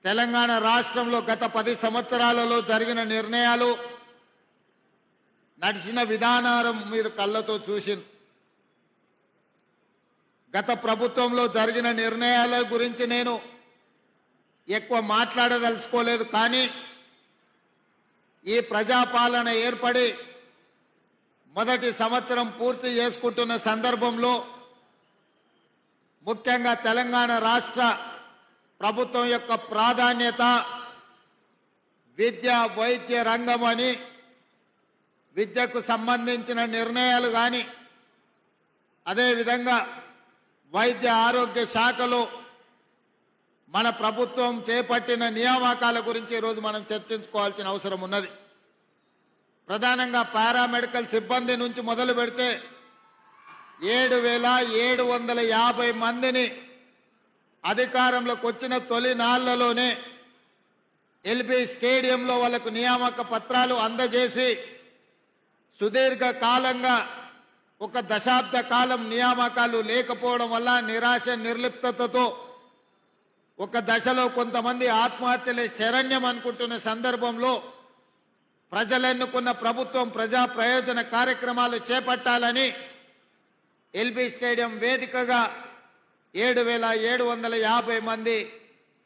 తెలంగాణ రాష్ట్రంలో గత 10 సంవత్సరాలలో జరిగిన నిర్ణయాలు నడిచిన విధానం మీరు కళ్ళతో చూసింది. గత ప్రభుత్వంలో జరిగిన నిర్ణయాల గురించి నేను ఎక్కువ మాట్లాడదలుచుకోలేదు. కానీ ఈ ప్రజాపాలన ఏర్పడి మొదటి సంవత్సరం పూర్తి చేసుకుంటున్న సందర్భంలో ముఖ్యంగా తెలంగాణ రాష్ట్ర ప్రభుత్వం యొక్క ప్రాధాన్యత విద్య వైద్య రంగం అని, విద్యకు సంబంధించిన నిర్ణయాలు కానీ, అదేవిధంగా వైద్య ఆరోగ్య శాఖలో మన ప్రభుత్వం చేపట్టిన నియామకాల గురించి ఈరోజు మనం చర్చించుకోవాల్సిన అవసరం ఉన్నది. ప్రధానంగా పారామెడికల్ సిబ్బంది నుంచి మొదలు పెడితే 7,750 మందిని అధికారంలోకి వచ్చిన తొలి నాళ్లలోనే ఎల్బీ స్టేడియంలో వాళ్ళకు నియామక పత్రాలు అందజేసి సుదీర్ఘ కాలంగా ఒక దశాబ్ద కాలం నియామకాలు లేకపోవడం వల్ల నిరాశ నిర్లిప్తతతో ఒక దశలో కొంతమంది ఆత్మహత్యలే శరణ్యం అనుకుంటున్న సందర్భంలో ప్రజలు ఎన్నుకున్న ప్రభుత్వం ప్రజా ప్రయోజన కార్యక్రమాలు చేపట్టాలని ఎల్బీ స్టేడియం వేదికగా 7,750 మంది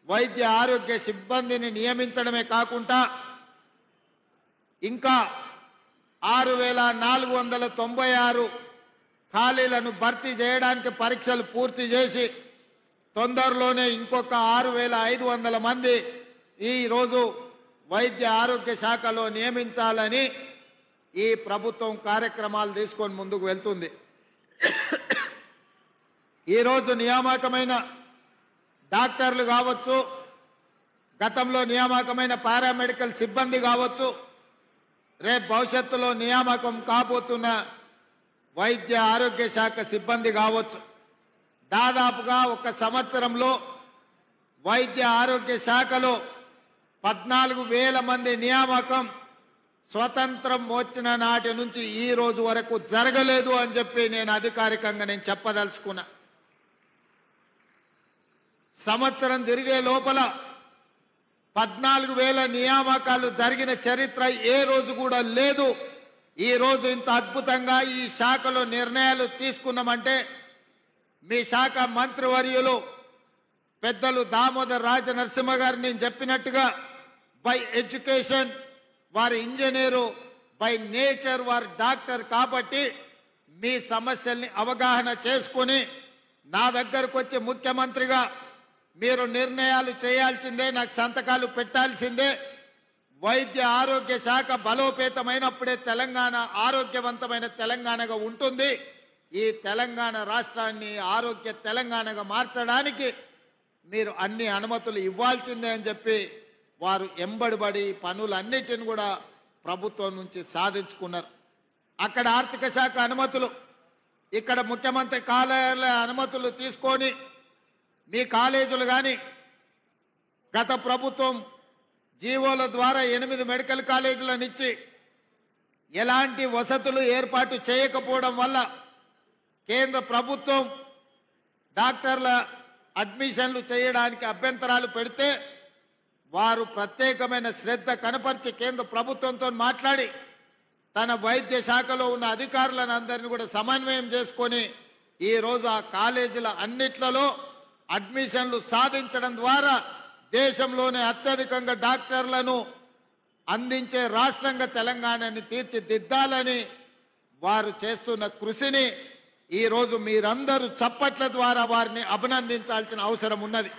వైద్య ఆరోగ్య సిబ్బందిని నియమించడమే కాకుండా ఇంకా 6,496 ఖాళీలను భర్తీ చేయడానికి పరీక్షలు పూర్తి చేసి తొందరలోనే ఇంకొక 6,500 మంది ఈరోజు వైద్య ఆరోగ్య శాఖలో నియమించాలని ఈ ప్రభుత్వం కార్యక్రమాలు తీసుకొని ముందుకు వెళ్తుంది. ఈరోజు నియామకమైన డాక్టర్లు కావచ్చు, గతంలో నియామకమైన పారామెడికల్ సిబ్బంది కావచ్చు, రేపు భవిష్యత్తులో నియామకం కాబోతున్న వైద్య ఆరోగ్య శాఖ సిబ్బంది కావచ్చు, దాదాపుగా ఒక సంవత్సరంలో వైద్య ఆరోగ్య శాఖలో 14,000 మంది నియామకం స్వతంత్రం వచ్చిన నాటి నుంచి ఈ రోజు వరకు జరగలేదు అని చెప్పి నేను అధికారికంగా చెప్పదలుచుకున్నా. సంవత్సరం తిరిగే లోపల 14,000 నియామకాలు జరిగిన చరిత్ర ఏ రోజు కూడా లేదు. ఈ రోజు ఇంత అద్భుతంగా ఈ శాఖలో నిర్ణయాలు తీసుకున్నామంటే మీ శాఖ మంత్రివర్యులు పెద్దలు దామోదర్ రాజ నరసింహ గారు నేను చెప్పినట్టుగా బై ఎడ్యుకేషన్ వారి ఇంజనీరు, బై నేచర్ వారి డాక్టర్ కాబట్టి మీ సమస్యల్ని అవగాహన చేసుకుని నా దగ్గరకు వచ్చి ముఖ్యమంత్రిగా మీరు నిర్ణయాలు చేయాల్సిందే, నాకు సంతకాలు పెట్టాల్సిందే. వైద్య ఆరోగ్య శాఖ బలోపేతమైనప్పుడే తెలంగాణ ఆరోగ్యవంతమైన తెలంగాణగా ఉంటుంది. ఈ తెలంగాణ రాష్ట్రాన్ని ఆరోగ్య తెలంగాణగా మార్చడానికి మీరు అన్ని అనుమతులు ఇవ్వాల్సిందే అని చెప్పి వారు ఎంబడిబడి పనులన్నిటిని కూడా ప్రభుత్వం నుంచి సాధించుకున్నారు. అక్కడ ఆర్థిక శాఖ అనుమతులు, ఇక్కడ ముఖ్యమంత్రి కార్యాలయ అనుమతులు తీసుకొని మీ కాలేజీలు కానీ గత ప్రభుత్వం జీవోల ద్వారా 8 మెడికల్ కాలేజీలను ఇచ్చి ఎలాంటి వసతులు ఏర్పాటు చేయకపోవడం వల్ల కేంద్ర ప్రభుత్వం డాక్టర్ల అడ్మిషన్లు చేయడానికి అభ్యంతరాలు పెడితే వారు ప్రత్యేకమైన శ్రద్ధ కనపరిచి కేంద్ర ప్రభుత్వంతో మాట్లాడి తన వైద్య శాఖలో ఉన్న అధికారులను అందరినీ కూడా సమన్వయం చేసుకొని ఈరోజు ఆ కాలేజీల అన్నిట్లలో అడ్మిషన్లు సాధించడం ద్వారా దేశంలోనే అత్యధికంగా డాక్టర్లను అందించే రాష్ట్రంగా తెలంగాణని తీర్చిదిద్దాలని వారు చేస్తున్న కృషిని ఈరోజు మీరందరూ చప్పట్ల ద్వారా వారిని అభినందించాల్సిన అవసరం ఉన్నది.